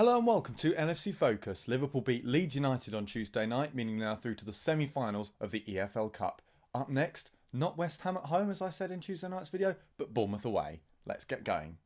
Hello and welcome to LFC Focus. Liverpool beat Leeds United on Tuesday night, meaning they are through to the semi-finals of the EFL Cup. Up next, not West Ham at home as I said in Tuesday night's video, but Bournemouth away. Let's get going.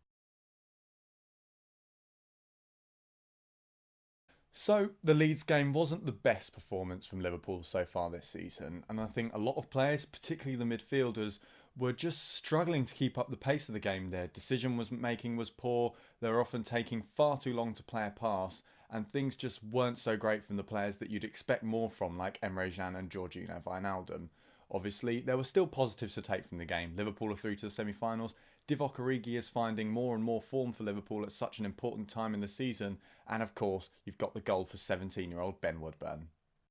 So, the Leeds game wasn't the best performance from Liverpool so far this season, and I think a lot of players, particularly the midfielders, were just struggling to keep up the pace of the game. Their decision making was poor, they were often taking far too long to play a pass, and things just weren't so great from the players that you'd expect more from, like Emre Can and Jorginho Wijnaldum. Obviously, there were still positives to take from the game. Liverpool are through to the semi-finals. Divock Origi is finding more and more form for Liverpool at such an important time in the season. And of course, you've got the goal for 17-year-old Ben Woodburn.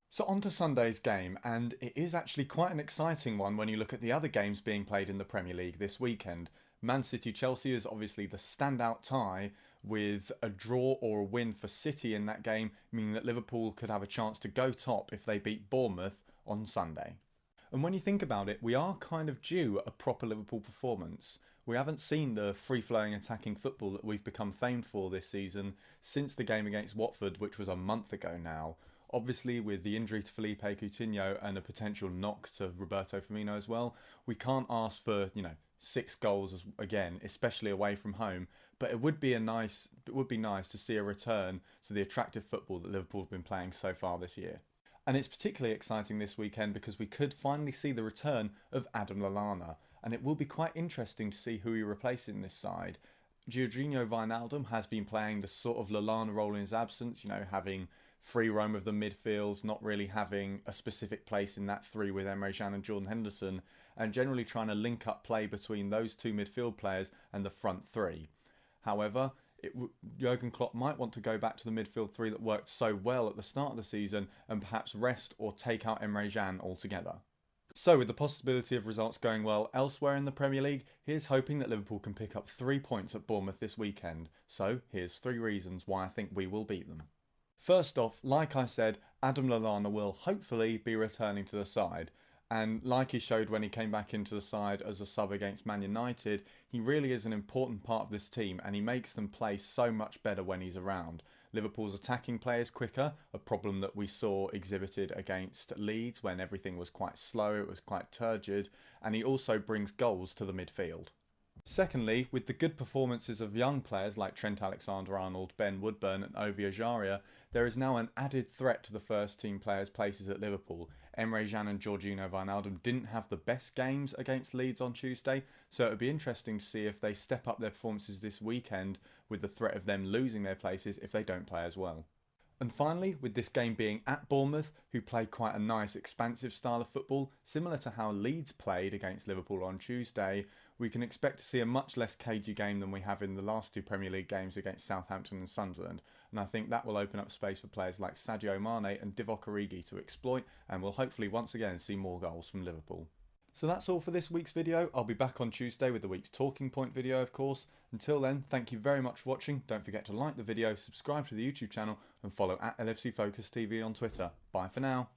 So on to Sunday's game, and it is actually quite an exciting one when you look at the other games being played in the Premier League this weekend. Man City-Chelsea is obviously the standout tie, with a draw or a win for City in that game, meaning that Liverpool could have a chance to go top if they beat Bournemouth on Sunday. And when you think about it, we are kind of due a proper Liverpool performance. We haven't seen the free-flowing attacking football that we've become famed for this season since the game against Watford, which was a month ago now. Obviously, with the injury to Felipe Coutinho and a potential knock to Roberto Firmino as well, we can't ask for, 6 goals again, especially away from home. But it would be nice to see a return to the attractive football that Liverpool have been playing so far this year. And it's particularly exciting this weekend because we could finally see the return of Adam Lallana, and it will be quite interesting to see who he replaces in this side. Jorginho Wijnaldum has been playing the sort of Lallana role in his absence, having free roam of the midfield, not really having a specific place in that three with Emre Can and Jordan Henderson, and generally trying to link up play between those two midfield players and the front three. However, Jurgen Klopp might want to go back to the midfield three that worked so well at the start of the season and perhaps rest or take out Emre Can altogether. So with the possibility of results going well elsewhere in the Premier League, here's hoping that Liverpool can pick up 3 points at Bournemouth this weekend. So here's 3 reasons why I think we will beat them. First off, like I said, Adam Lallana will hopefully be returning to the side. And like he showed when he came back into the side as a sub against Man United, he really is an important part of this team and he makes them play so much better when he's around. Liverpool's attacking play is quicker, a problem that we saw exhibited against Leeds when everything was quite slow, it was quite turgid, and he also brings goals to the midfield. Secondly, with the good performances of young players like Trent AlexanderArnold, Ben Woodburn and Ovie Ejaria, there is now an added threat to the first team players' places at Liverpool. Emre Can and Jorginho Wijnaldum didn't have the best games against Leeds on Tuesday, so it would be interesting to see if they step up their performances this weekend with the threat of them losing their places if they don't play as well. And finally, with this game being at Bournemouth, who play quite a nice expansive style of football, similar to how Leeds played against Liverpool on Tuesday, we can expect to see a much less cagey game than we have in the last 2 Premier League games against Southampton and Sunderland. And I think that will open up space for players like Sadio Mane and Divock Origi to exploit, and we'll hopefully once again see more goals from Liverpool. So that's all for this week's video. I'll be back on Tuesday with the week's talking point video, of course. Until then, thank you very much for watching. Don't forget to like the video, subscribe to the YouTube channel and follow at LFC Focus TV on Twitter. Bye for now.